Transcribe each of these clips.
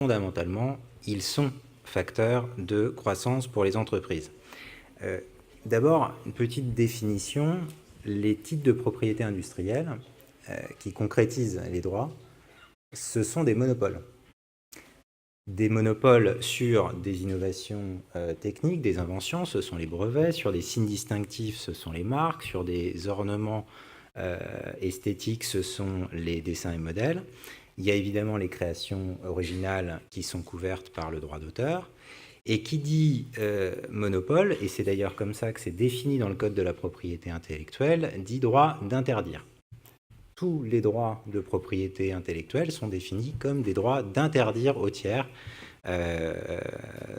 fondamentalement, ils sont facteurs de croissance pour les entreprises. D'abord, une petite définition. Les titres de propriété industrielle qui concrétisent les droits, ce sont des monopoles. Des monopoles sur des innovations techniques, des inventions, ce sont les brevets. Sur des signes distinctifs, ce sont les marques. Sur des ornements esthétiques, ce sont les dessins et modèles. Il y a évidemment les créations originales qui sont couvertes par le droit d'auteur. Et qui dit monopole, et c'est d'ailleurs comme ça que c'est défini dans le Code de la propriété intellectuelle, dit droit d'interdire. Tous les droits de propriété intellectuelle sont définis comme des droits d'interdire aux tiers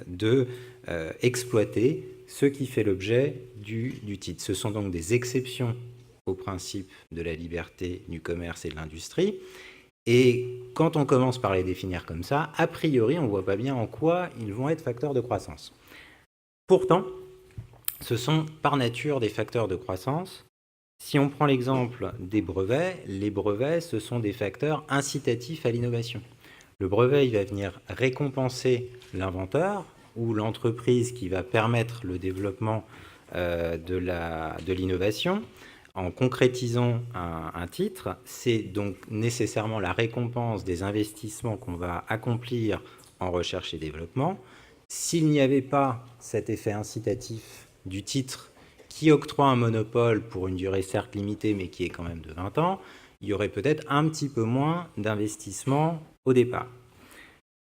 d'exploiter ce qui fait l'objet du titre. Ce sont donc des exceptions au principe de la liberté du commerce et de l'industrie. Et quand on commence par les définir comme ça, a priori, on ne voit pas bien en quoi ils vont être facteurs de croissance. Pourtant, ce sont par nature des facteurs de croissance. Si on prend l'exemple des brevets, les brevets, ce sont des facteurs incitatifs à l'innovation. Le brevet, il va venir récompenser l'inventeur ou l'entreprise qui va permettre le développement de l'innovation. En concrétisant un titre, c'est donc nécessairement la récompense des investissements qu'on va accomplir en recherche et développement. S'il n'y avait pas cet effet incitatif du titre qui octroie un monopole pour une durée certes limitée, mais qui est quand même de 20 ans, il y aurait peut-être un petit peu moins d'investissement au départ.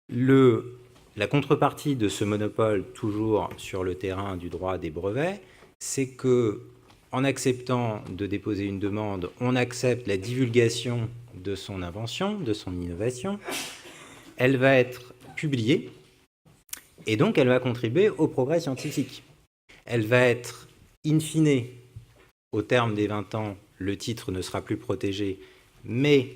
La contrepartie de ce monopole, toujours sur le terrain du droit des brevets, c'est que en acceptant de déposer une demande, on accepte la divulgation de son invention, de son innovation. Elle va être publiée et donc elle va contribuer au progrès scientifique. Elle va être, in fine, au terme des 20 ans, le titre ne sera plus protégé, mais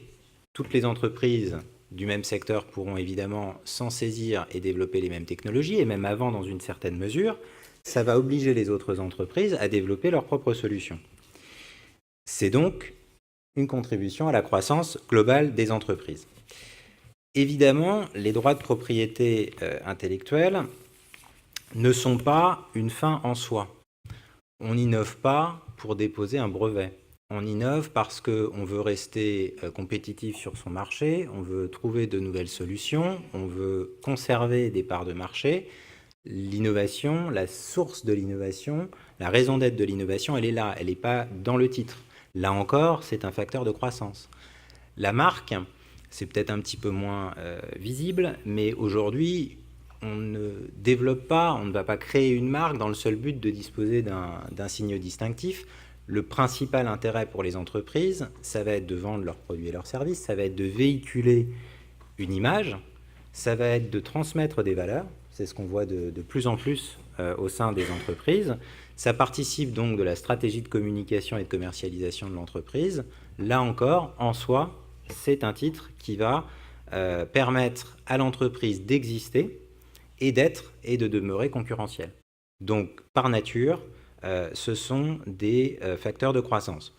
toutes les entreprises du même secteur pourront évidemment s'en saisir et développer les mêmes technologies, et même avant dans une certaine mesure. Ça va obliger les autres entreprises à développer leurs propres solutions. C'est donc une contribution à la croissance globale des entreprises. Évidemment, les droits de propriété intellectuelle ne sont pas une fin en soi. On n'innove pas pour déposer un brevet. On innove parce qu'on veut rester compétitif sur son marché, on veut trouver de nouvelles solutions, on veut conserver des parts de marché. L'innovation, la source de l'innovation, la raison d'être de l'innovation, elle est là, elle n'est pas dans le titre. Là encore, c'est un facteur de croissance. La marque, c'est peut-être un petit peu moins visible, mais aujourd'hui, on ne développe pas, on ne va pas créer une marque dans le seul but de disposer d'un signe distinctif. Le principal intérêt pour les entreprises, ça va être de vendre leurs produits et leurs services, ça va être de véhiculer une image, ça va être de transmettre des valeurs. C'est ce qu'on voit de plus en plus au sein des entreprises. Ça participe donc de la stratégie de communication et de commercialisation de l'entreprise. Là encore, en soi, c'est un titre qui va permettre à l'entreprise d'exister et d'être et de demeurer concurrentielle. Donc, par nature, ce sont des facteurs de croissance.